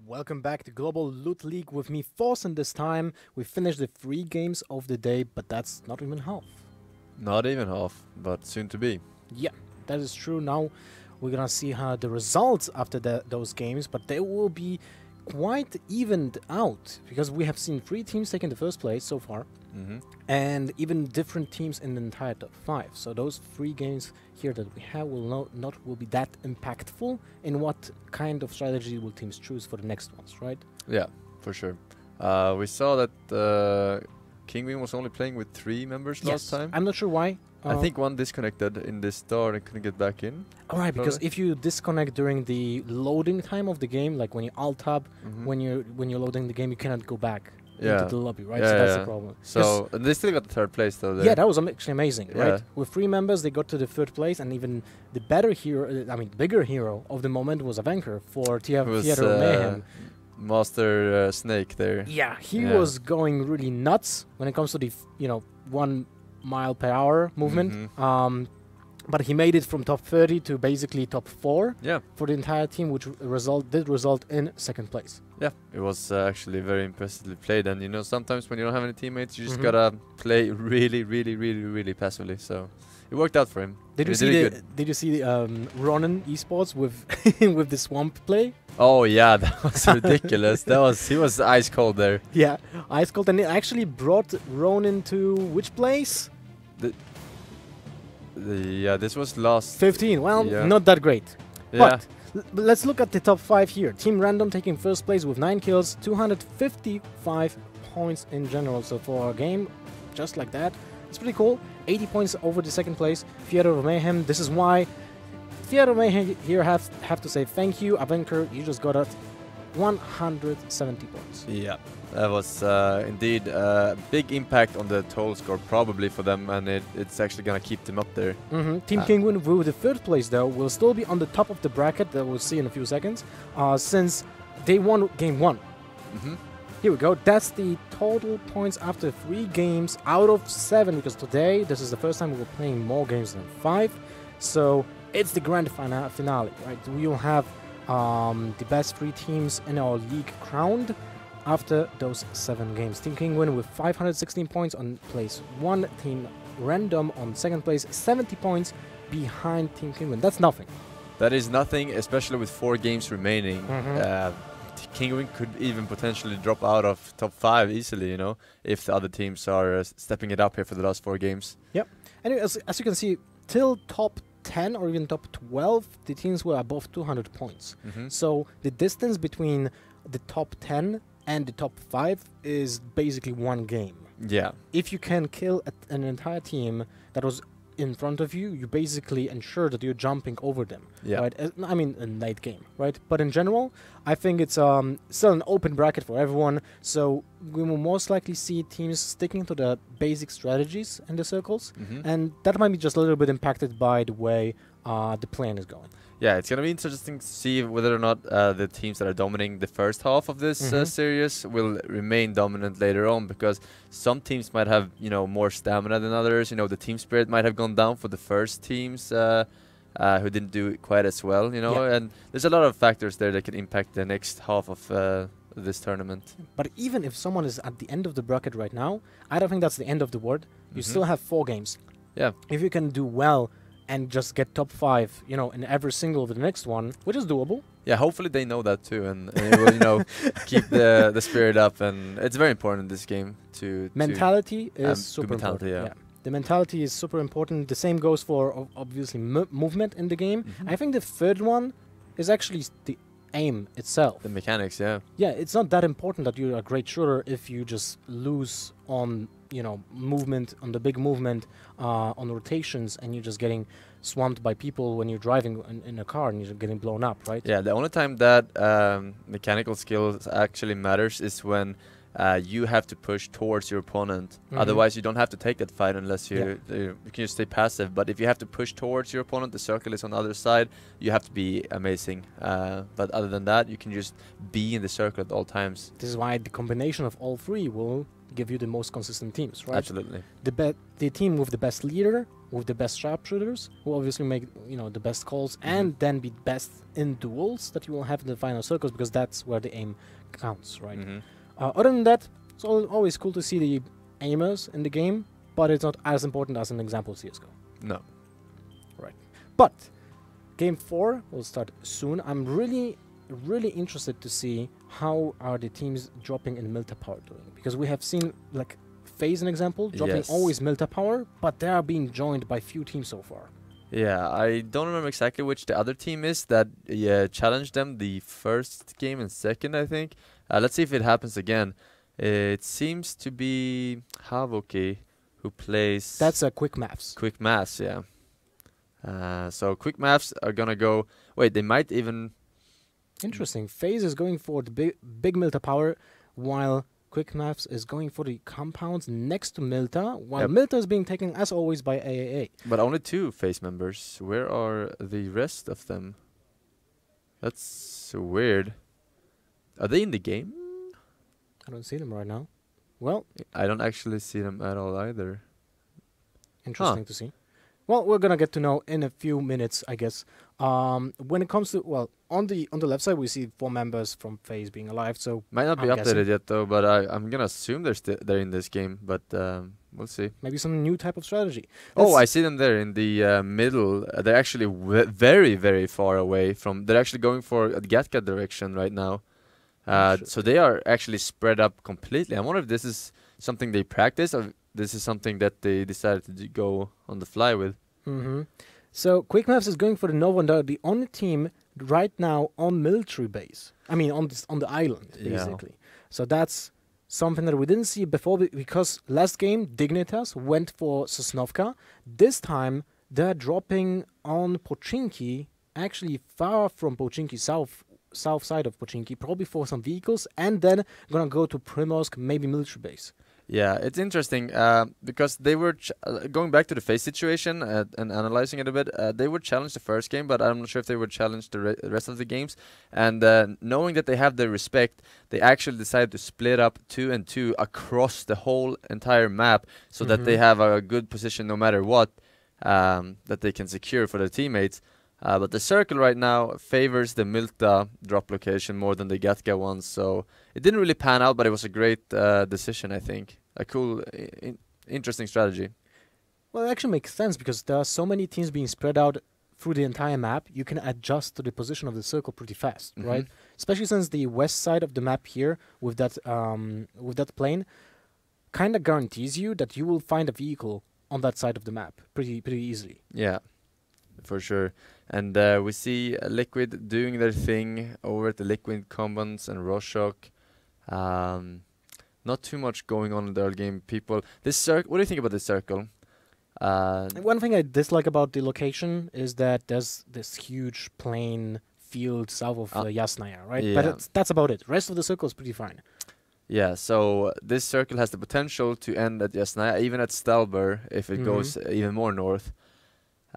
Welcome back to Global Loot League with me, Forsen. This time we finished the 3 games of the day, but that's not even half. Not even half, but soon to be. Yeah, that is true. Now we're gonna see how the results after those games, but they will be quite evened out because we have seen 3 teams taking the first place so far, and even different teams in the entire top 5. So those 3 games here that we have will not be that impactful in what kind of strategy will teams choose for the next ones, right? Yeah, for sure. We saw that Kingwin was only playing with 3 members last time. I'm not sure why. I think one disconnected in the start and couldn't get back in. Alright, because if you disconnect during the loading time of the game, like when you alt-tab, when you're loading the game, you cannot go back into the lobby, right? So that's the problem. So and they still got the 3rd place though. Yeah, that was actually amazing, right? With 3 members, they got to the 3rd place, and even the better hero, bigger hero of the moment was Avenker for Theater Mayhem. Master Snake there. Yeah, he was going really nuts when it comes to the 1 mile per hour movement. But he made it from top 30 to basically top 4 for the entire team, which did result in 2nd place. Yeah, it was actually very impressively played, and sometimes when you don't have any teammates, you just gotta play really passively. So it worked out for him. Did you see Ronan Esports with with the swamp play? Oh yeah, that was ridiculous. He was ice cold there. Yeah, ice cold, and it actually brought Ronan to which place? Yeah, this was last 15. Well, not that great. Yeah. But let's look at the top 5 here. Team Random taking 1st place with 9 kills, 255 points in general. So for a game just like that, it's pretty cool. 80 points over the 2nd place. Theater of Mayhem. This is why Theater of Mayhem here have to say thank you, Avenker. You just got at 170 points. Yeah, that was indeed a big impact on the total score probably for them, and it's actually gonna keep them up there. Team Kingwin with the 3rd place though will still be on the top of the bracket that we'll see in a few seconds, since they won game 1. Here we go. That's the total points after 3 games out of 7, because today this is the first time we're playing more games than 5. So it's the grand finale, right? We'll have the best 3 teams in our league crowned after those 7 games. Team Kingwin with 516 points on place 1. Team Random on 2nd place, 70 points behind Team Kingwin. That's nothing. That is nothing, especially with 4 games remaining. Kingwin could even potentially drop out of top 5 easily, if the other teams are stepping it up here for the last 4 games. Yep. Anyway, as you can see, till top 10 or even top 12, the teams were above 200 points. So the distance between the top 10 and the top 5 is basically 1 game. Yeah. If you can kill an entire team that was in front of you, you basically ensure that you're jumping over them. Yeah. Right? I mean, in late game, right? But in general, I think it's still an open bracket for everyone. So we will most likely see teams sticking to the basic strategies in the circles, and that might be just a little bit impacted by the way the plan is going. Yeah, it's gonna be interesting to see whether or not the teams that are dominating the first half of this series will remain dominant later on, because some teams might have more stamina than others. The team spirit might have gone down for the first teams who didn't do it quite as well. And there's a lot of factors there that can impact the next half of this tournament. But even if someone is at the end of the bracket right now, I don't think that's the end of the world. You still have 4 games. Yeah. If you can do well and just get top 5, in every single of the next one, which is doable. Yeah, hopefully they know that too, and it will, keep the spirit up, and it's very important in this game to mentality is super mentality, important. Yeah. The mentality is super important. The same goes for obviously movement in the game. I think the 3rd one is actually the aim itself. The mechanics, yeah. Yeah, it's not that important that you're a great shooter if you just lose on movement, on the big movement, on rotations, and you're just getting swamped by people when you're driving in a car and you're getting blown up, right? Yeah, the only time that mechanical skills actually matters is when you have to push towards your opponent. Otherwise, you don't have to take that fight unless you can just stay passive. But if you have to push towards your opponent, the circle is on the other side, you have to be amazing. But other than that, you can just be in the circle at all times. This is why the combination of all 3 will give you the most consistent teams, right? Absolutely. The team with the best leader, with the best sharpshooters, who obviously make the best calls, and then be best in duels that you will have in the final circles, because that's where the aim counts, right? Other than that, it's always cool to see the aimers in the game, but it's not as important as an example CS:GO. No. Right. But Game 4 will start soon. I'm really interested to see how are the teams dropping in Milta Power doing, because we have seen like FaZe, an example, dropping always Milta Power, but they are being joined by few teams so far. Yeah, I don't remember exactly which the other team is that challenged them the first game and second, I think. Let's see if it happens again. It seems to be Havoki who plays... That's Quick Maps. Quick Maps, yeah. So Quick Maps are gonna go... Wait, they might even... Interesting. FaZe is going for the big Milta Power, while Quick Maps is going for the compounds next to Milta, while Milta is being taken, as always, by AAA. But only 2 FaZe members. Where are the rest of them? That's so weird. Are they in the game? I don't see them right now. Well, I don't actually see them at all either. Interesting to see. Well, we're gonna get to know in a few minutes, I guess. When it comes to on the left side, we see 4 members from FaZe being alive. So might not be updated yet though, but I'm gonna assume they're in this game. But we'll see. Maybe some new type of strategy. Oh, I see them there in the middle. They're actually very, very far away from. They're actually going for Gatka direction right now. So they are actually spread up completely. I wonder if this is something they practice, or this is something that they decided to go on the fly with. So Quick Maps is going for the Nova, and they're the only team right now on military base. I mean, on the island, basically. So that's something that we didn't see before, because last game Dignitas went for Sosnovka. This time they're dropping on Pochinki, actually far from Pochinki, south side of Pochinki, probably for some vehicles, and then gonna go to Primorsk, maybe military base. Yeah, it's interesting because they were going back to the FaZe situation and analyzing it a bit. They were challenged the first game, but I'm not sure if they were challenged the rest of the games. And knowing that they have their respect, they actually decided to split up 2 and 2 across the whole entire map, so that they have a good position no matter what that they can secure for their teammates. But the circle right now favors the Milta drop location more than the Gatka one, so it didn't really pan out, but it was a great decision, I think. A cool, interesting strategy. Well, it actually makes sense, because there are so many teams being spread out through the entire map. You can adjust to the position of the circle pretty fast, right? Especially since the west side of the map here, with that plane, kind of guarantees you that you will find a vehicle on that side of the map pretty easily. Yeah. For sure. And we see Liquid doing their thing over at the Liquid Combans and Roshok. Not too much going on in the early game, people. This circle, what do you think about this circle? One thing I dislike about the location is that there's this huge plain field south of Yasnaya, right? Yeah. But that's about it. Rest of the circle is pretty fine. Yeah, so this circle has the potential to end at Yasnaya, even at Stalber, if it goes even more north.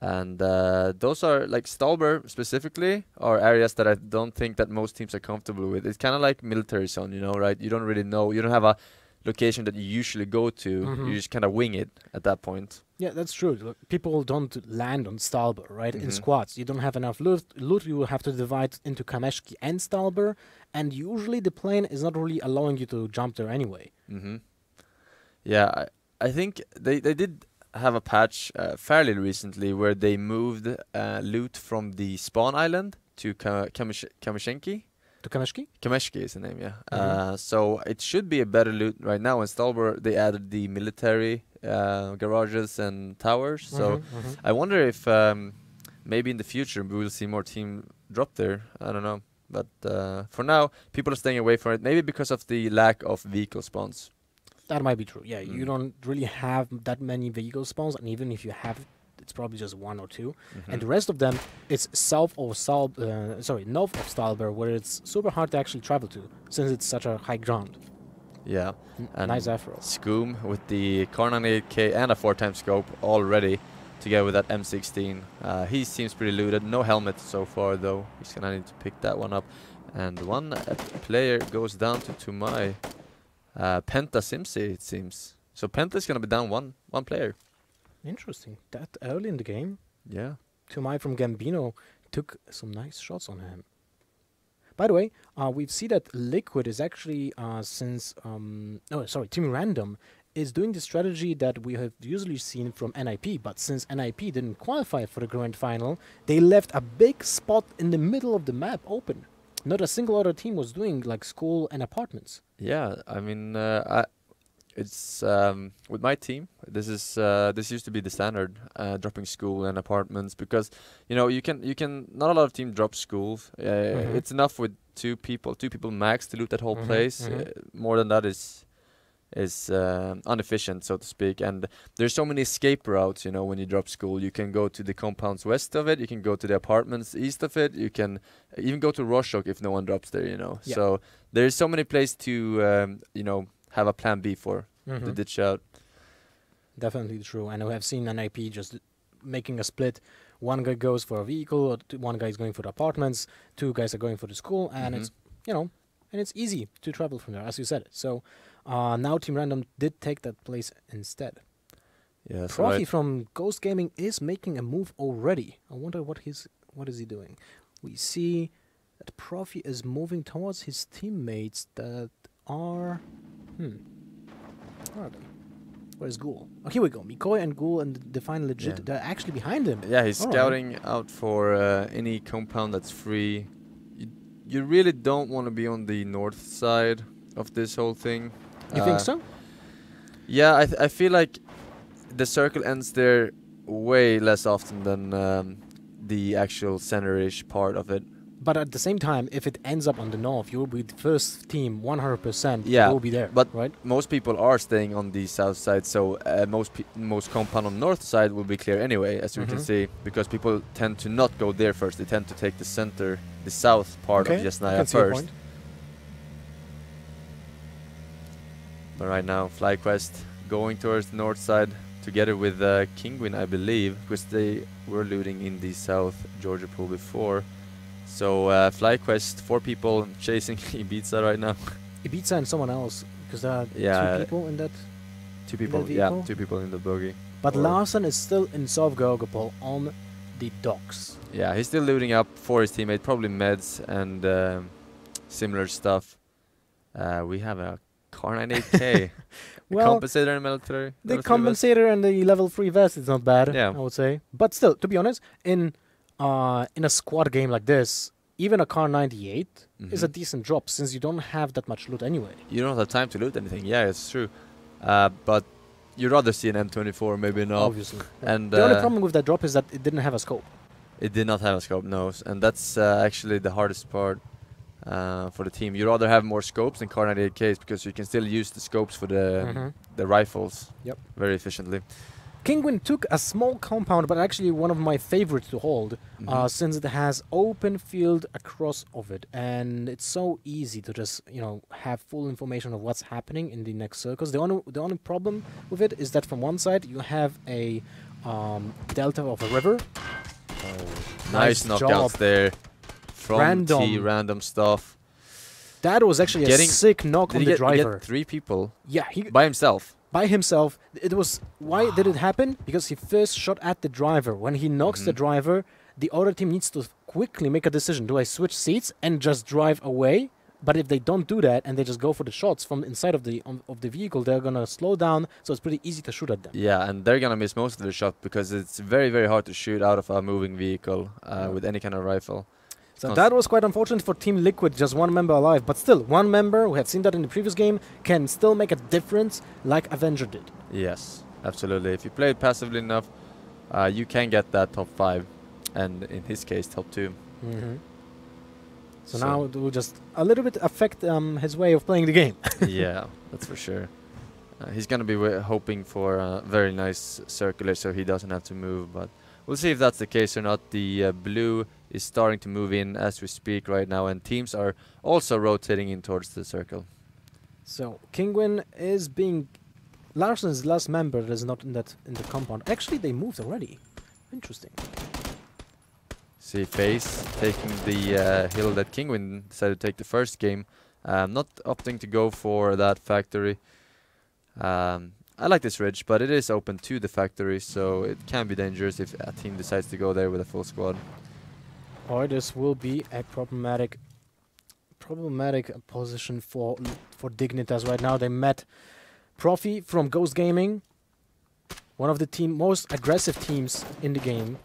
And those are, like Stalber specifically, are areas that I don't think that most teams are comfortable with. It's kind of like military zone, you know, right? You don't really know. You don't have a location that you usually go to. You just kind of wing it at that point. Yeah, that's true. Look, people don't land on Stalber, right? In squads. You don't have enough loot. You will have to divide into Kameshki and Stalber. And usually the plane is not really allowing you to jump there anyway. Yeah, I think they did have a patch fairly recently where they moved loot from the spawn island to Kameshenki. To Kameshki? Kameshki is the name, yeah. So it should be a better loot right now. In Stalber, they added the military garages and towers. So I wonder if maybe in the future we will see more team drop there. I don't know. But for now, people are staying away from it. Maybe because of the lack of vehicle spawns. That might be true. Yeah, you don't really have that many vehicle spawns, and even if you have, it's probably just 1 or 2. And the rest of them is north of Stalber, where it's super hard to actually travel to, since it's such a high ground. Yeah. And nice afro. Scoom with the Kar 98K and a 4x scope already, together with that M16. He seems pretty looted. No helmet so far, though. He's gonna need to pick that one up. And one player goes down to Tumai. Penta Simsi, it seems. So Penta's gonna be down one player. Interesting. That early in the game, Yeah. Tumai from Gambino took some nice shots on him. By the way, we've seen that Liquid is actually Team Random is doing the strategy that we have usually seen from NIP, but since NIP didn't qualify for the grand final, they left a big spot in the middle of the map open. Not a single other team was doing like school and apartments. Yeah, I mean, it's with my team. This used to be the standard, dropping school and apartments, because you can not a lot of teams drop schools. It's enough with two people max to loot that whole place. More than that is inefficient, so to speak. And there's so many escape routes. When you drop school, you can go to the compounds west of it. You can go to the apartments east of it. You can even go to Roshok if no one drops there. Yeah. So there's so many places to have a plan B for the ditch out. Definitely true. And we have seen an IP just making a split. One guy goes for a vehicle, or one guy is going for the apartments, two guys are going for the school, and it's and it's easy to travel from there, as you said. So now Team Random did take that place instead. Yeah. Profi from Ghost Gaming is making a move already. I wonder what is he doing. We see that Profi is moving towards his teammates that are where are they? Where's Ghoul? Oh, here we go. Mikoy and Ghoul and Define Legit, they're actually behind him. Yeah, he's All scouting out for any compound that's free. You really don't want to be on the north side of this whole thing. You think so? Yeah, I feel like the circle ends there way less often than the actual center-ish part of it. But at the same time, if it ends up on the north, you'll be the first team 100%. Yeah, you'll be there. but right? most people are staying on the south side, so most compound on the north side will be clear anyway, as you can see, because people tend to not go there first. They tend to take the center, the south part of Yesnaya first. But right now, FlyQuest going towards the north side together with Kinguin, I believe, because they were looting in the south Georgia pool before. So FlyQuest, 4 people chasing Ibiza right now. Ibiza and someone else, because there are 2 people in that. 2 people, yeah, 2 people in the bogey. But Larsen is still in South Gorgopol on the docks. Yeah, he's still looting up for his teammate, probably meds and similar stuff. We have a Car 98K. Well, compensator and military. The compensator and the level 3 vest is not bad, I would say. But still, to be honest, in a squad game like this, even a Car 98 is a decent drop, since you don't have that much loot anyway. You don't have time to loot anything. Yeah, it's true. But you'd rather see an M24, maybe not. Obviously. And the only problem with that drop is that it didn't have a scope. It did not have a scope, no. And that's actually the hardest part for the team. You'd rather have more scopes than Car 98Ks, because you can still use the scopes for the rifles very efficiently. Kinguin took a small compound, but actually one of my favorites to hold, since it has open field across of it, and it's so easy to just have full information of what's happening in the next circles. The only problem with it is that from one side you have a delta of a river. Oh, nice knockouts there from random stuff. That was actually a sick knock on the driver. Did he get 3 people? Yeah, by himself. By himself. It was why did it happen? Because he first shot at the driver. When he knocks the driver, the other team needs to quickly make a decision. Do I switch seats and just drive away? But if they don't do that and they just go for the shots from inside of the vehicle, they're gonna slow down. So it's pretty easy to shoot at them. Yeah, and they're gonna miss most of the shot, because it's very, very hard to shoot out of a moving vehicle with any kind of rifle. So that was quite unfortunate for Team Liquid, just 1 member alive. But still, 1 member, we have seen that in the previous game, can still make a difference like Avenger did. Yes, absolutely. If you play it passively enough, you can get that top 5, and in his case, top 2. So now it will just a little bit affect his way of playing the game. Yeah, that's for sure. He's going to be hoping for a very nice circular so he doesn't have to move, but we'll see if that's the case or not. The blue is starting to move in as we speak right now, and teams are also rotating in towards the circle. So Kinguin is being Larsen's last member that is not in the compound. Actually, they moved already. Interesting. See FaZe taking the hill that Kinguin decided to take the first game. Not opting to go for that factory. I like this ridge, but it is open to the factory, so it can be dangerous if a team decides to go there with a full squad. Or this will be a problematic position for Dignitas right now. They met Profi from Ghost Gaming, one of the most aggressive teams in the game.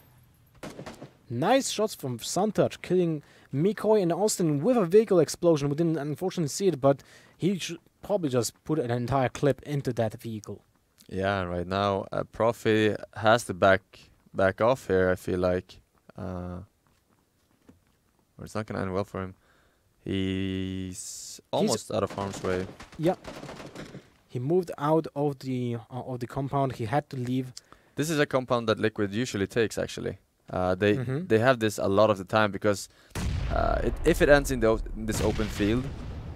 Nice shots from Suntouch, killing Mikoy and Austin with a vehicle explosion. We didn't unfortunately see it, but he should probably just put an entire clip into that vehicle. Yeah, right now Profi has to back off here, I feel like. Or it's not going to end well for him. He's almost out of harm's way. Yeah. He moved out of the compound. He had to leave. This is a compound that Liquid usually takes, actually. They have this a lot of the time because if it ends in this open field,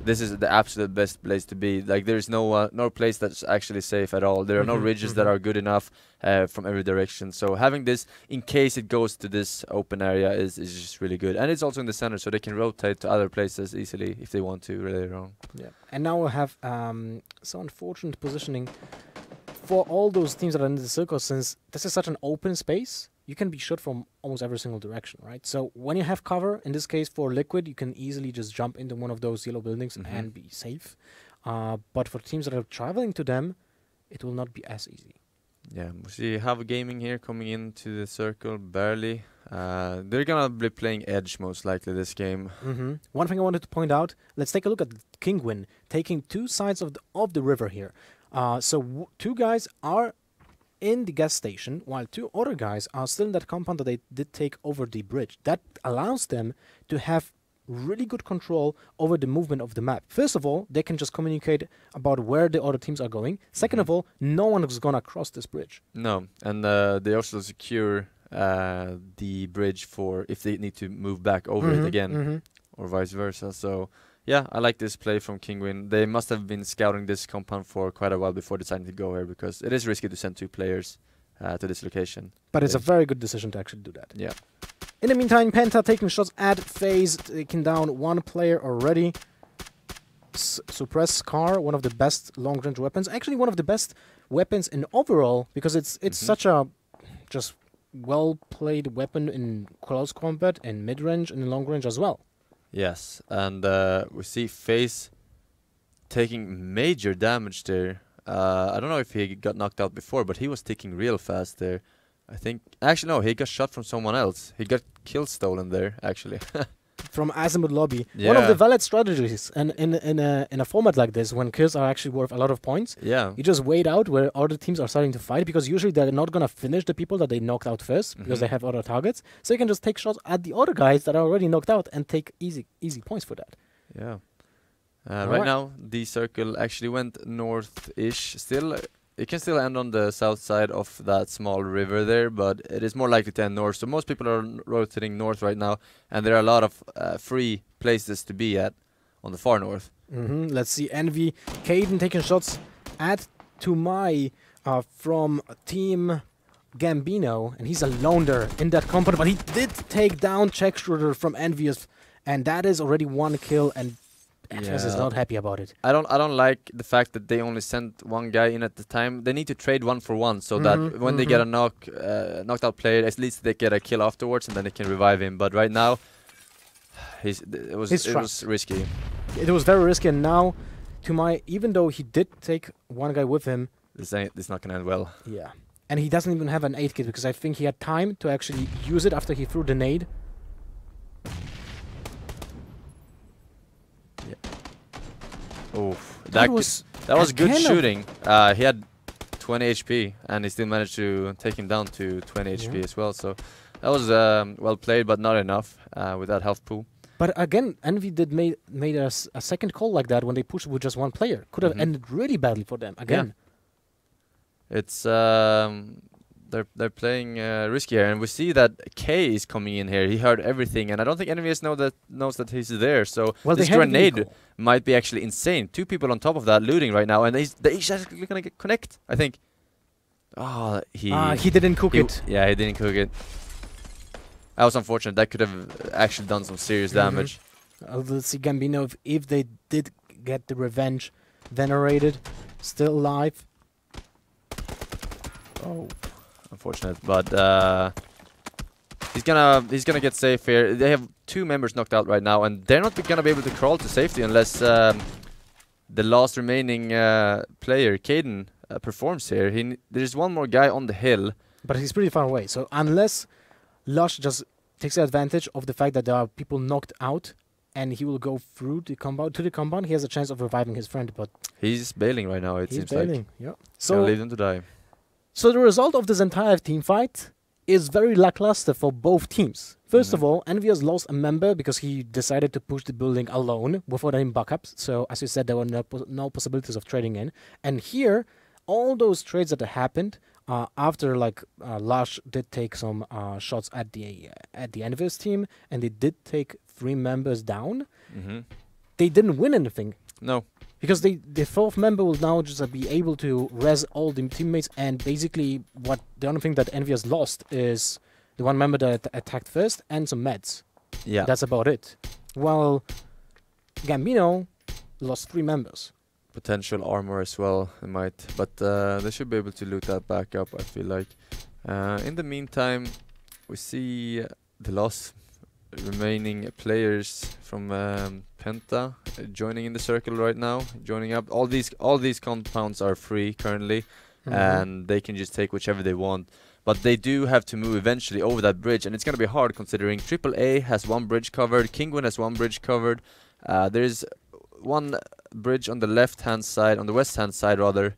this is the absolute best place to be. Like there's no place that's actually safe at all. There are no ridges that are good enough from every direction. So having this in case it goes to this open area is just really good. And it's also in the center, so they can rotate to other places easily if they want to later on. Yeah. And now we have so unfortunate positioning for all those teams that are in the circle, since this is such an open space. You can be shot from almost every single direction, right? So when you have cover, in this case for Liquid, you can easily just jump into one of those yellow buildings and be safe. But for teams that are traveling to them, it will not be as easy. Yeah, we see Have Gaming here coming into the circle, barely. They're gonna be playing Edge most likely this game. One thing I wanted to point out, let's take a look at Kingwin, taking two sides of the river here. So two guys are in the gas station, while two other guys are still in that compound that they did take over the bridge. That allows them to have really good control over the movement of the map. First of all, they can just communicate about where the other teams are going. Second of all, no one is gonna cross this bridge. No, and they also secure the bridge for if they need to move back over it again, or vice versa. So yeah, I like this play from Kingwin. They must have been scouting this compound for quite a while before deciding to go here, because it is risky to send two players to this location. But it's a very good decision to actually do that. Yeah. In the meantime, Penta taking shots at FaZe, taking down one player already. Suppress Scar, one of the best long-range weapons. Actually, one of the best weapons in overall, because it's such a just well-played weapon in close combat, and mid-range, and in long-range as well. Yes, and we see FaZe taking major damage there. I don't know if he got knocked out before, but he was ticking real fast there. I think... Actually, no, he got shot from someone else. He got kill stolen there, actually. From Azimuth Lobby. Yeah. One of the valid strategies and in a format like this, when kills are actually worth a lot of points, yeah, you just wait out where other teams are starting to fight, because usually they're not going to finish the people that they knocked out first, because they have other targets. So you can just take shots at the other guys that are already knocked out and take easy points for that. Yeah. Right now, the circle actually went north-ish. Still, it can still end on the south side of that small river there, but it is more likely to end north. So most people are rotating north right now, and there are a lot of free places to be at on the far north. Let's see, Envy, Caden taking shots at Tumai from Team Gambino, and he's alone there in that compound, but he did take down Check Schroeder from Envious, and that is already one kill, and Envious is not happy about it. I don't like the fact that they only sent one guy in at the time. They need to trade 1 for 1 so that when they get a knocked out player, at least they get a kill afterwards, and then they can revive him. But right now, it was risky. It was very risky, and now Tumai, even though he did take one guy with him, this not gonna end well. Yeah, and he doesn't even have an 8 kit, because I think he had time to actually use it after he threw the nade. Oof, that was good shooting. He had 20 HP, and he still managed to take him down to 20 HP as well. So that was well played, but not enough with that health pool. But again, Envy made a second call like that when they pushed with just one player. Could have ended really badly for them again. Yeah. It's they're playing risky here, and we see that K is coming in here. He heard everything, and I don't think Envious knows that he's there. So this grenade might be actually insane. 2 people on top of that looting right now, and he's actually gonna connect, I think. Oh, he didn't cook it. Yeah, he didn't cook it. That was unfortunate. That could have actually done some serious damage. Let's see Gambino if they did get the revenge venerated. Still alive. Oh, unfortunate, but he's gonna get safe here. They have 2 members knocked out right now, and they're not gonna be able to crawl to safety unless the last remaining player, Caden, performs here. There's one more guy on the hill, but he's pretty far away. So unless Lush just takes advantage of the fact that there are people knocked out, and he will go through the compound, he has a chance of reviving his friend. But he's bailing right now. It seems like. Yeah. So leave him to die. So the result of this entire team fight is very lackluster for both teams. First of all, Envious lost a member because he decided to push the building alone without any backups. So as you said, there were no possibilities of trading in. And here, all those trades that happened after Lush did take some shots at the Envious team, and they did take 3 members down. They didn't win anything. No. Because the 4th member will now just be able to res all the teammates, and basically the only thing that Envious lost is the 1 member that attacked first and some meds. Yeah. That's about it. Well, Gambino lost 3 members. Potential armor as well, they might, but they should be able to loot that back up, I feel like. In the meantime, we see the last remaining players from Penta joining in the circle right now, joining up. All these compounds are free currently, and they can just take whichever they want. But they do have to move eventually over that bridge, and it's gonna be hard considering AAA has 1 bridge covered, Kingwin has 1 bridge covered. There's 1 bridge on the left-hand side, on the west-hand side rather,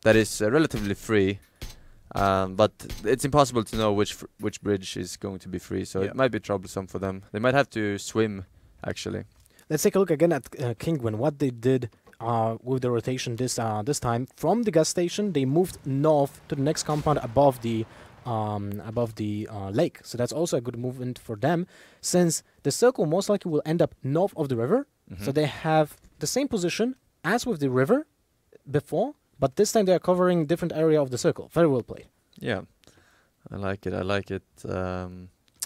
that is relatively free. But it's impossible to know which bridge is going to be free, so it might be troublesome for them. They might have to swim, actually. Let's take a look again at Kingwin. What they did with the rotation this time from the gas station, they moved north to the next compound above the lake. So that's also a good movement for them, since the circle most likely will end up north of the river. So they have the same position as with the river before, but this time they are covering different area of the circle. Very well played. Yeah, I like it. I like it.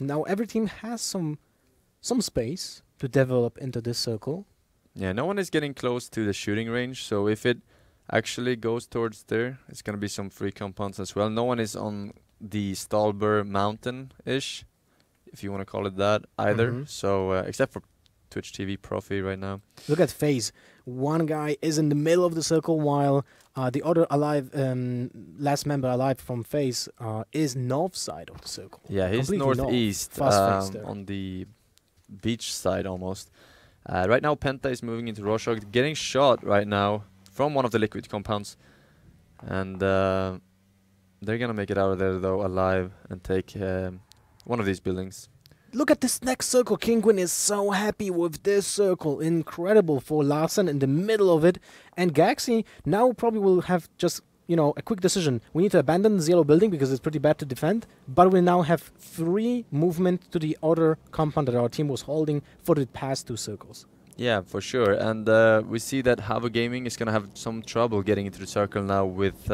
Now every team has some space to develop into this circle. Yeah, no one is getting close to the shooting range, so if it actually goes towards there, it's gonna be some free compounds as well. No one is on the Stalber Mountain-ish, if you want to call it that, either. So except for Twitch TV Profi right now. Look at FaZe. 1 guy is in the middle of the circle, while the other last member alive from FaZe is north side of the circle. Yeah, he's northeast, on the beach side almost. Right now, Penta is moving into Rorschach, getting shot right now from one of the liquid compounds. And they're gonna make it out of there, though, alive and take one of these buildings. Look at this next circle. Kingwin is so happy with this circle. Incredible for Larsen in the middle of it. And Gaxi now probably will have just, a quick decision. We need to abandon the yellow building because it's pretty bad to defend. But we now have 3 movement to the other compound that our team was holding for the past 2 circles. Yeah, for sure. And we see that Havo Gaming is going to have some trouble getting into the circle now with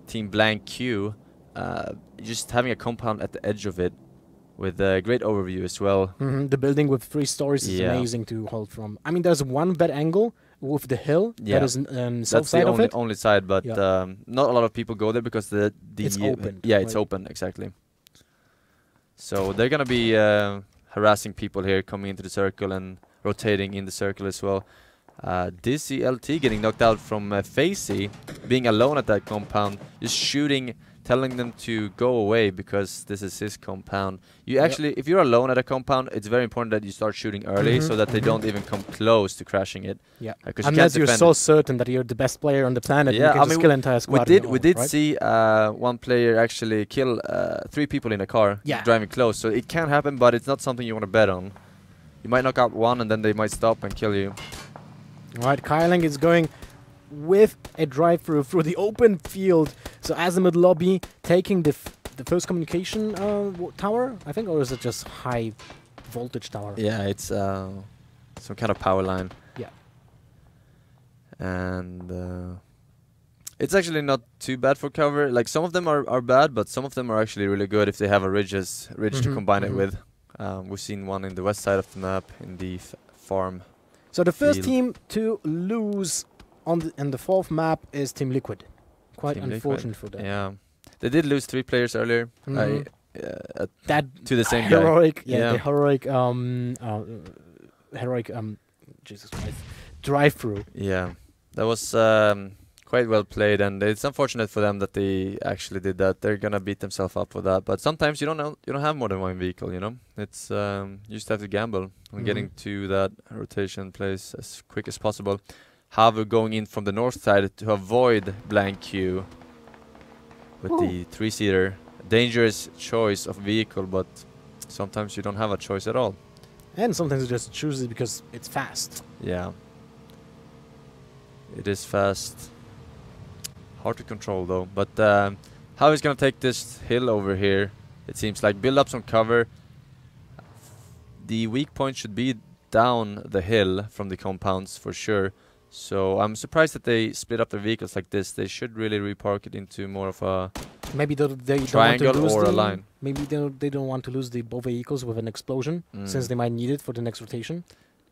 Team Blank Q. Just having a compound at the edge of it. With a great overview as well. The building with 3 stories is amazing to hold from. I mean, there's one bad angle with the hill that is south side of it. That's the only side, but not a lot of people go there because it's open. Yeah, it's open, exactly. So they're gonna be harassing people here, coming into the circle and rotating in the circle as well. Dizzy LT getting knocked out from Facey, being alone at that compound, just shooting, telling them to go away because this is his compound. You actually, if you're alone at a compound, it's very important that you start shooting early so that they don't even come close to crashing it. Yeah, unless you're so certain that you're the best player on the planet, you can just kill entire squad. We did see one player actually kill 3 people in a car driving close, so it can happen, but it's not something you want to bet on. You might knock out one and then they might stop and kill you. Alright, Kyling is going with a drive-through through the open field. So Azimuth lobby taking the first communication tower, I think, or is it just high voltage tower? Yeah, it's some kind of power line. Yeah. And it's actually not too bad for cover. Like, some of them are bad, but some of them are actually really good if they have a ridge to combine it with. We've seen one in the west side of the map in the farm. So the first field. team to lose in the fourth map is Team Liquid. Quite Team Liquid. unfortunate for them. Yeah, they did lose 3 players earlier. Mhm. That To the same guy. heroic, Yeah. the heroic Jesus Christ, drive-through. Yeah, that was quite well played, and it's unfortunate for them that they actually did that. They're gonna beat themselves up for that. But sometimes you don't have more than one vehicle. You know, it's you just have to gamble on getting to that rotation place as quick as possible. Havu going in from the north side to avoid blank Q with the 3-seater. Dangerous choice of vehicle, but sometimes you don't have a choice at all. And sometimes you just choose it because it's fast. Yeah. It is fast. Hard to control though. But how he's gonna take this hill over here? It seems like build up some cover. The weak point should be down the hill from the compounds for sure. So I'm surprised that they split up their vehicles like this. They should really repark it into more of a Maybe they triangle don't want to lose or a line. Maybe they don't want to lose the both vehicles with an explosion, since they might need it for the next rotation.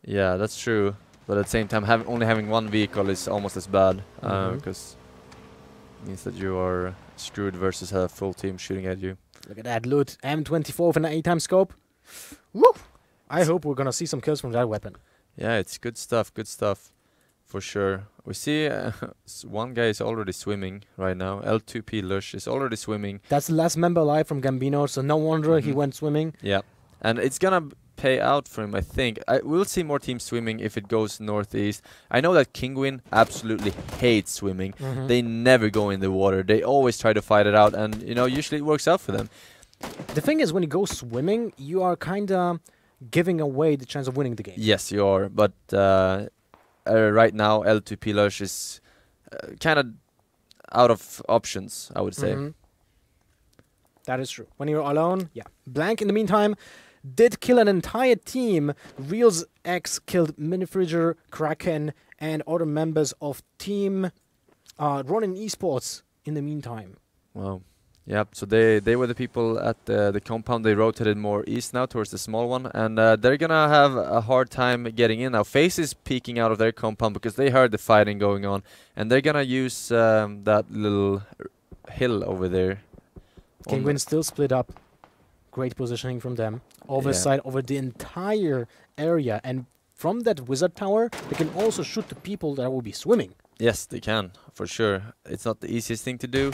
Yeah, that's true. But at the same time, only having one vehicle is almost as bad, because it means that you are screwed versus a full team shooting at you. Look at that loot. M24 with an 8x scope. Woo! I hope we're gonna see some kills from that weapon. Yeah, it's good stuff, for sure. We see one guy is already swimming right now. L2P Lush is already swimming. That's the last member alive from Gambino, so no wonder he went swimming. Yeah, and it's gonna pay out for him, I think. We'll see more teams swimming if it goes northeast. I know that Kingwin absolutely hates swimming. They never go in the water. They always try to fight it out, and usually it works out for them. The thing is, when you go swimming, you are kind of giving away the chance of winning the game. Yes, you are, but right now L2P Lush is kind of out of options, I would say. That is true. When you're alone, yeah. Blank, in the meantime, did kill an entire team. Reels X killed Minifridger, Kraken, and other members of Team Ronin Esports in the meantime. Wow. Yep, so they were the people at the compound. They rotated more east now towards the small one, and they're gonna have a hard time getting in now. FaZe is peeking out of their compound because they heard the fighting going on, and they're gonna use that little hill over there. Kingwin still split up. Great positioning from them. Oversight over the entire area, and from that wizard tower, they can also shoot the people that will be swimming. Yes, they can, for sure. It's not the easiest thing to do,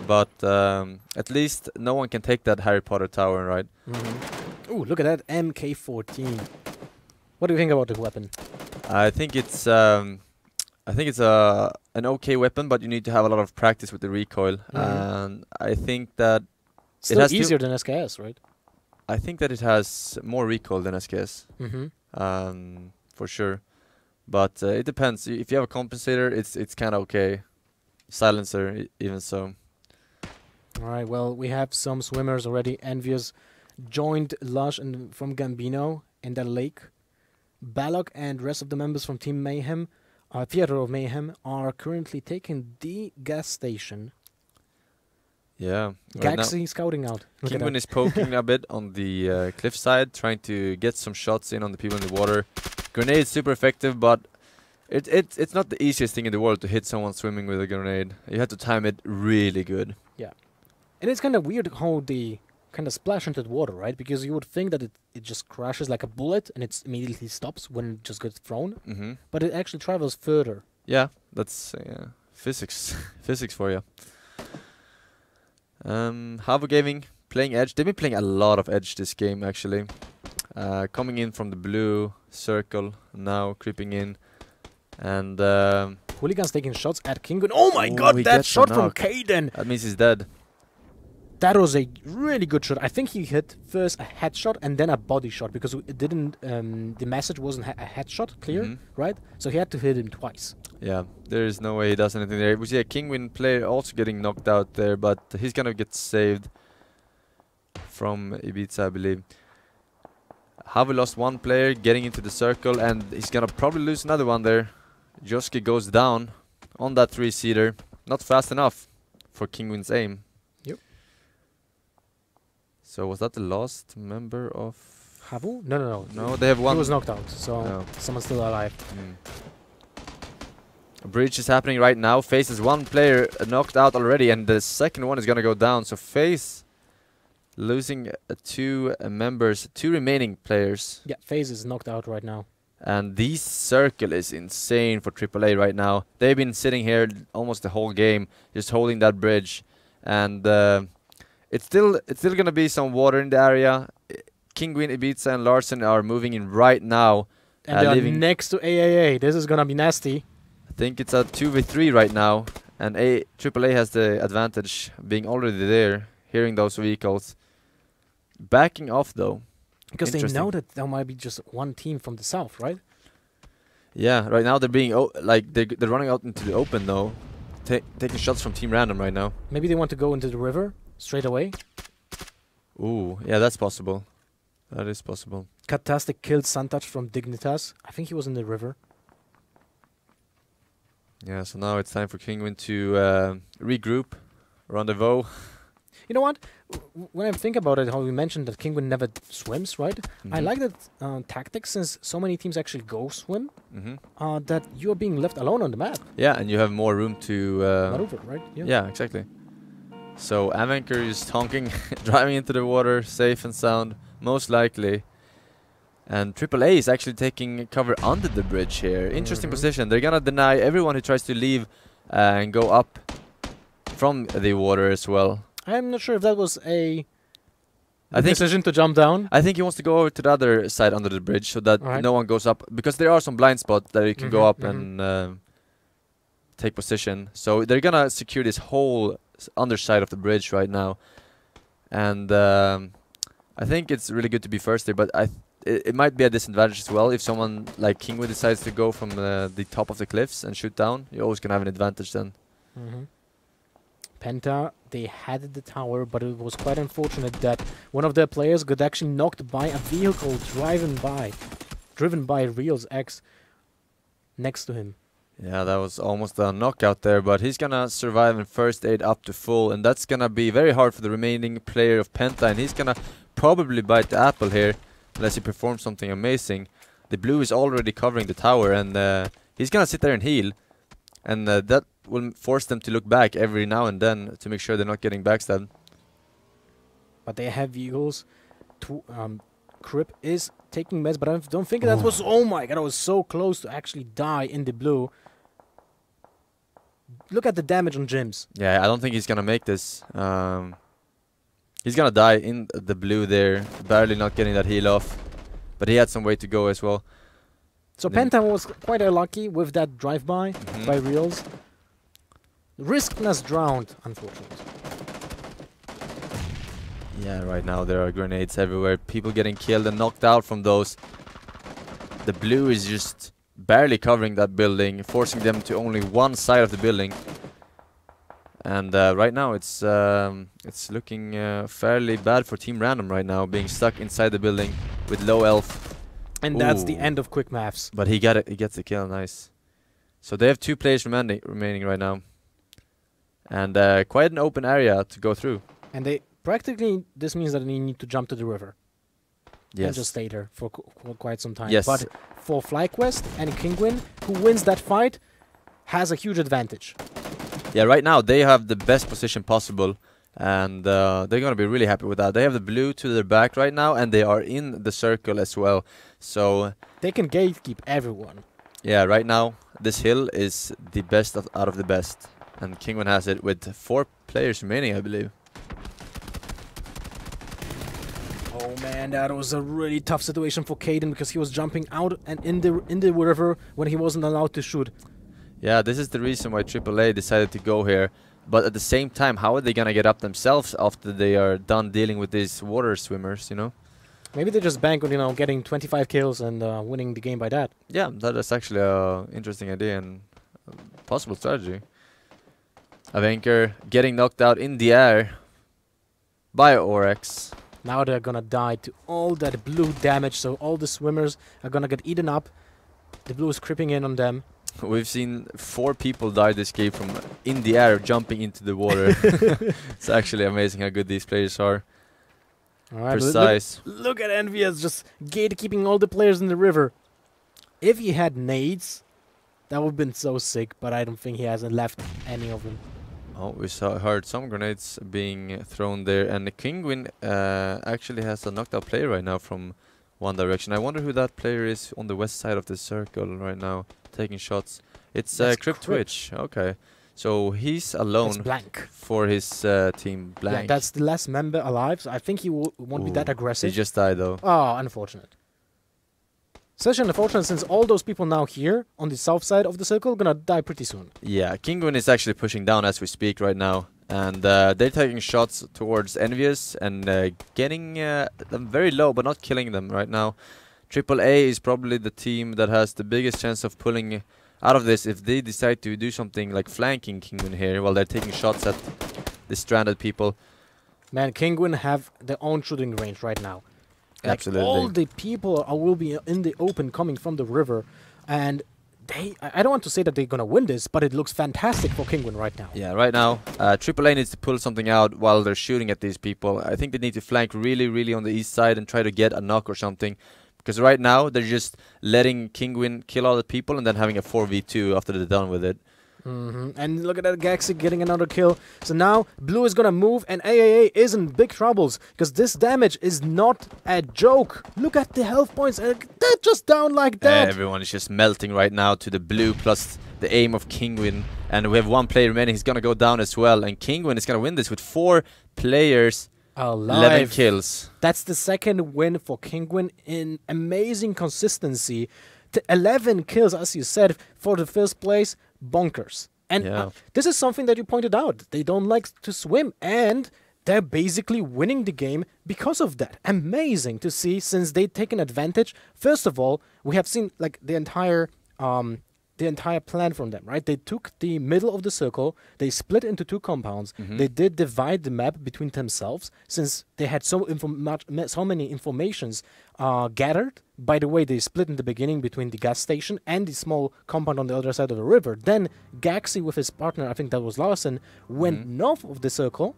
but at least no one can take that Harry Potter tower, right? Ooh, look at that MK14. What do you think about the weapon? I think it's an okay weapon, but you need to have a lot of practice with the recoil. And I think that still easier than SKS, right? I think that it has more recoil than SKS, for sure. But it depends. If you have a compensator, it's kind of okay. Silencer, even so. All right. Well, we have some swimmers already. Envious joined Lush and from Gambino in that lake. Balok and rest of the members from Team Mayhem, Theater of Mayhem, are currently taking the gas station. Yeah. Gaxi scouting out. Kingwin is poking a bit on the cliffside, trying to get some shots in on the people in the water. Grenade super effective, but it's not the easiest thing in the world to hit someone swimming with a grenade. You have to time it really good. Yeah. And it's kind of weird how they kind of splash into the water, right? Because you would think that it just crashes like a bullet and it immediately stops when it just gets thrown. But it actually travels further. Yeah, that's physics. Physics for you. Havu Gaming playing Edge. They've been playing a lot of Edge this game, actually. Coming in from the blue circle now, creeping in, and Hooligans taking shots at Kingwin. Oh my god, that shot from Kaden! That means he's dead. That was a really good shot. I think he hit first a headshot and then a body shot because it didn't. The message wasn't a headshot clear, right? So he had to hit him twice. Yeah, there is no way he does anything there. We see a Kingwin player also getting knocked out there, but he's gonna get saved from Ibiza, I believe. Havu lost one player getting into the circle, and he's gonna probably lose another one there. Joski goes down on that 3-seater. Not fast enough for Kingwin's aim. Yep. So was that the last member of Havu? No. No, they have one. He was knocked out, so No. someone's still alive. A breach is happening right now. FaZe has one player knocked out already, and the second one is gonna go down. So FaZe losing two members, two remaining players. Yeah, FaZe is knocked out right now. And this circle is insane for AAA right now. They've been sitting here almost the whole game, just holding that bridge, and it's still gonna be some water in the area. Kinguin, Ibiza, and Larsen are moving in right now. And they are next to AAA. This is gonna be nasty. I think it's a 2v3 right now, and AAA has the advantage, being already there, hearing those vehicles. Backing off though. Because they know that there might be just one team from the south, right? Yeah, right now they're being they're running out into the open though, taking shots from Team Random right now. Maybe they want to go into the river straight away. Ooh, yeah, that's possible. That is possible. Katastic killed Santach from Dignitas. I think he was in the river. Yeah, so now it's time for Kinguin to regroup, rendezvous. You know what? When I think about it, how we mentioned that Kinguin never swims, right? I like that tactic, since so many teams actually go swim, that you're being left alone on the map. Yeah, and you have more room to maneuver, right? Yeah, exactly. So Avanker is honking, driving into the water, safe and sound, most likely. And AAA is actually taking cover under the bridge here. Interesting position. They're gonna deny everyone who tries to leave and go up from the water as well. I'm not sure if that was a decision to jump down. I think he wants to go over to the other side under the bridge so that no one goes up, because there are some blind spots that you can go up and take position. So they're gonna secure this whole underside of the bridge right now, and I think it's really good to be first there, but it might be a disadvantage as well if someone like Kinguin decides to go from the top of the cliffs and shoot down. You're always gonna have an advantage then. Penta, they had the tower, but it was quite unfortunate that one of their players got actually knocked by a vehicle driven by Reals X next to him. Yeah, that was almost a knockout there, but he's gonna survive and first aid up to full, and that's gonna be very hard for the remaining player of Penta, and he's gonna probably bite the apple here unless he performs something amazing. The blue is already covering the tower, and he's gonna sit there and heal, and that will force them to look back every now and then to make sure they're not getting backstabbed. But they have vehicles. Crip is taking meds, but I don't think that was... Oh my god, I was so close to actually die in the blue. Look at the damage on Jims. Yeah, I don't think he's gonna make this. He's gonna die in the blue there, barely not getting that heal off. But he had some way to go as well. So Penta was quite unlucky with that drive-by by Reals. Riskness drowned, unfortunately. Yeah, right now there are grenades everywhere. People getting killed and knocked out from those. The blue is just barely covering that building, forcing them to only one side of the building. And right now it's looking fairly bad for Team Random right now, being stuck inside the building with low health. And that's the end of quick maths. But he gets the kill, nice. So they have two players remaining right now. And quite an open area to go through. And they practically, this means that they need to jump to the river. Yes. And just stay there for quite some time. Yes. But for FlyQuest and Kinguin, who wins that fight, has a huge advantage. Yeah, right now they have the best position possible. And they're going to be really happy with that. They have the blue to their back right now, and they are in the circle as well. So they can gatekeep everyone. Yeah, right now this hill is the best out of the best. And Kinguin has it with 4 players remaining, I believe. Oh man, that was a really tough situation for Caden, because he was jumping out and in the river when he wasn't allowed to shoot. Yeah, this is the reason why AAA decided to go here. But at the same time, how are they gonna get up themselves after they are done dealing with these water swimmers, you know? Maybe they just bank on, you know, getting 25 kills and winning the game by that. Yeah, that is actually an interesting idea and a possible strategy. Avanker getting knocked out in the air by Oryx. Now they're gonna die to all that blue damage, so all the swimmers are gonna get eaten up. The blue is creeping in on them. We've seen 4 people die this game from in the air jumping into the water. It's actually amazing how good these players are. All right, precise. Look at Envious just gatekeeping all the players in the river. If he had nades, that would have been so sick, but I don't think he hasn't left any of them. Oh, we heard some grenades being thrown there, and the Kinguin actually has a knocked out player right now from one direction. I wonder who that player is on the west side of the circle right now, taking shots. It's Crypt Twitch. Okay, so he's alone blank for his team. Blank. Yeah, that's the last member alive, so I think he won't be that aggressive. He just died though. Oh, unfortunate. Such an unfortunate, since all those people now here on the south side of the circle are gonna die pretty soon. Yeah, Kinguin is actually pushing down as we speak right now, and they're taking shots towards Envious and getting them very low, but not killing them right now. AAA is probably the team that has the biggest chance of pulling out of this if they decide to do something like flanking Kinguin here while they're taking shots at the stranded people. Man, Kinguin have their own shooting range right now. Like Absolutely. all the people will be in the open coming from the river, and I don't want to say that they're gonna win this, but it looks fantastic for Kinguin right now. Yeah, right now, AAA needs to pull something out while they're shooting at these people. I think they need to flank really, really on the east side and try to get a knock or something. Because right now, they're just letting Kinguin kill all the people and then having a 4v2 after they're done with it. And look at that Gaxi getting another kill. So now Blue is gonna move and AAA is in big troubles because this damage is not a joke. Look at the health points. They're just down like that. Everyone is just melting right now to the blue plus the aim of Kinguin. And we have one player remaining. He's gonna go down as well. And Kinguin is gonna win this with 4 players. Alive. 11 kills. That's the second win for Kinguin in amazing consistency. 11 kills, as you said, for the first place. Bonkers. And this is something that you pointed out. They don't like to swim, and they're basically winning the game because of that. Amazing to see, since they've taken advantage. First of all, we have seen like the entire plan from them, right? They took the middle of the circle, they split into 2 compounds. They did divide the map between themselves, since they had so many informations gathered. By the way, they split in the beginning between the gas station and the small compound on the other side of the river. Then Gaxi with his partner, I think that was Larson, went north of the circle,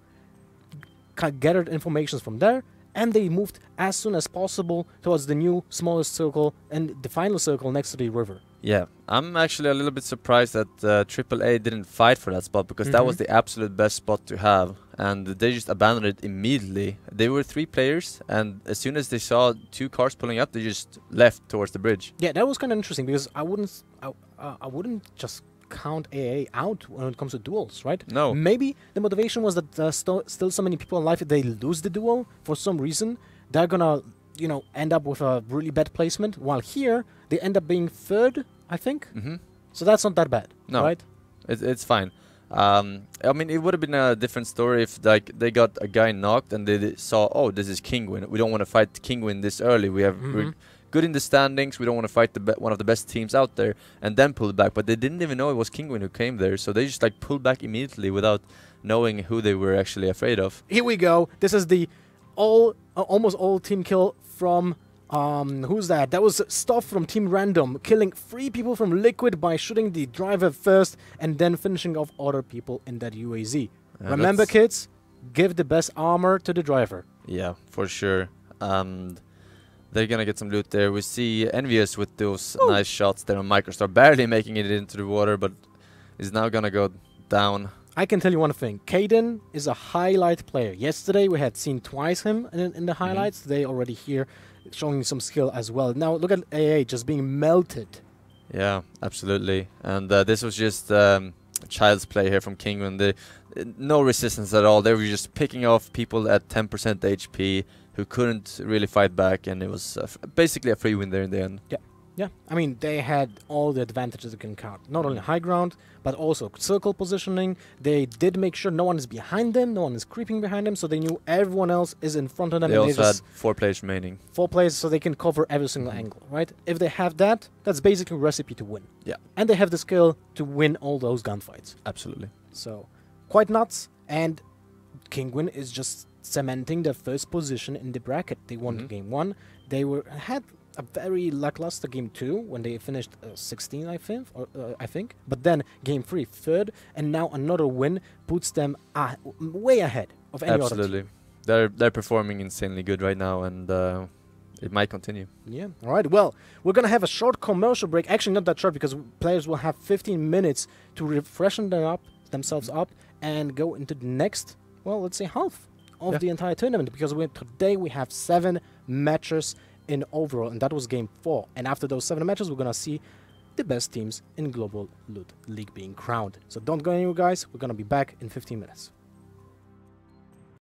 gathered informations from there, and they moved as soon as possible towards the new smallest circle and the final circle next to the river. Yeah, I'm actually a little bit surprised that AAA didn't fight for that spot, because that was the absolute best spot to have, and they just abandoned it immediately. They were 3 players, and as soon as they saw 2 cars pulling up, they just left towards the bridge. Yeah, that was kind of interesting, because I wouldn't just count AA out when it comes to duels, right? No. Maybe the motivation was that still so many people alive. If they lose the duel for some reason, they're gonna, end up with a really bad placement. While here, they end up being 3rd, I think. So that's not that bad, right? It's fine. I mean, it would have been a different story if they got a guy knocked and they saw, oh, this is Kinguin. We don't want to fight Kinguin this early. We're good in the standings. We don't want to fight one of the best teams out there, and then pull back. But they didn't even know it was Kinguin who came there, so they just pulled back immediately without knowing who they were actually afraid of. Here we go. This is the almost all team kill from who's that? That was Stuff from Team Random, killing 3 people from Liquid by shooting the driver first and then finishing off other people in that UAZ. Remember, kids, give the best armor to the driver. Yeah, for sure. They're gonna get some loot there. We see Envious with those nice shots there on Microstar, barely making it into the water, but is now gonna go down. I can tell you one thing. Kaden is a highlight player. Yesterday we had seen twice him in the highlights. Today already here, showing some skill as well. Now look at AA just being melted. Yeah, absolutely. And this was just child's play here from Kinguin. No resistance at all. They were just picking off people at 10% HP who couldn't really fight back, and it was basically a free win there in the end. Yeah. I mean, they had all the advantages you can count. Not only high ground, but also circle positioning. They did make sure no one is behind them, no one is creeping behind them, so they knew everyone else is in front of them. They and also had 4 players remaining. 4 players, so they can cover every single angle, right? If they have that, that's basically a recipe to win. Yeah. And they have the skill to win all those gunfights. Absolutely. So, quite nuts. And Kinguin is just cementing their first position in the bracket. They won game 1. They had a very lackluster game 2 when they finished 16, I think. But then game 3, 3rd, and now another win puts them way ahead of any other team. they're performing insanely good right now, and it might continue. Yeah. All right. Well, we're going to have a short commercial break. Actually, not that short, because players will have 15 minutes to refreshen themselves up and go into the next, well, let's say half of the entire tournament, because today we have 7 matches in overall, and that was game 4. And after those 7 matches, we're going to see the best teams in Global Loot League being crowned. So don't go anywhere, guys. We're going to be back in 15 minutes.